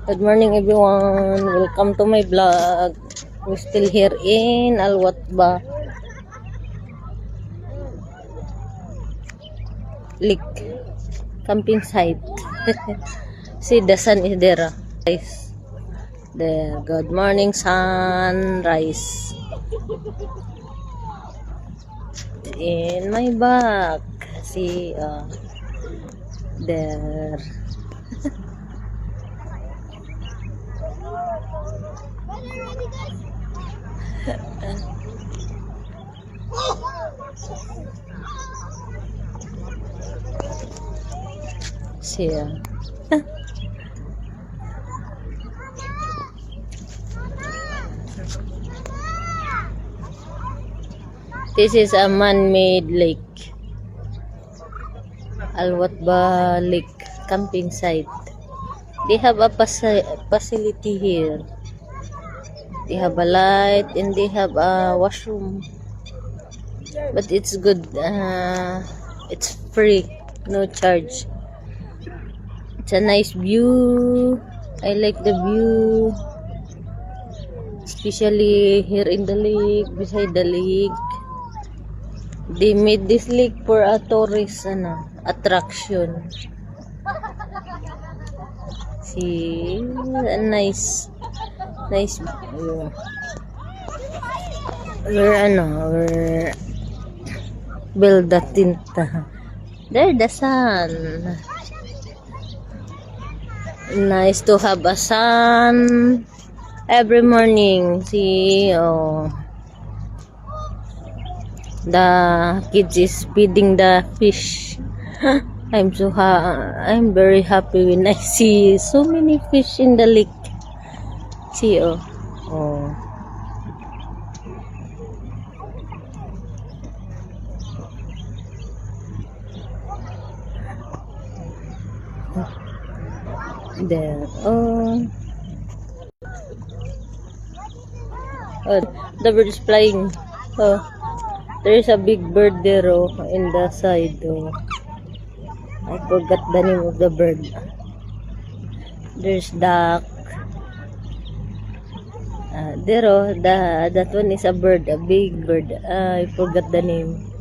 Good morning everyone. Welcome to my vlog. We're still here in Alwatba Lake camping site. See, the sun is there. Rise. There. Good morning sunrise. In my back. See, there. See, this is a man-made lake. Alwatba Lake camping site. They have a facility here. They have a light and they have a washroom. But it's good. It's free. No charge. It's a nice view. I like the view. Especially here in the lake, beside the lake. They made this lake for a tourist attraction. See, a nice view. We're build the tinta. There the sun. Nice to have a sun every morning. See, the kids is feeding the fish. I'm very happy when I see so many fish in the lake. See, there. The bird is flying. There is a big bird there in the side. I forgot the name of the bird. There's duck. That one is a bird, a big bird. I forgot the name.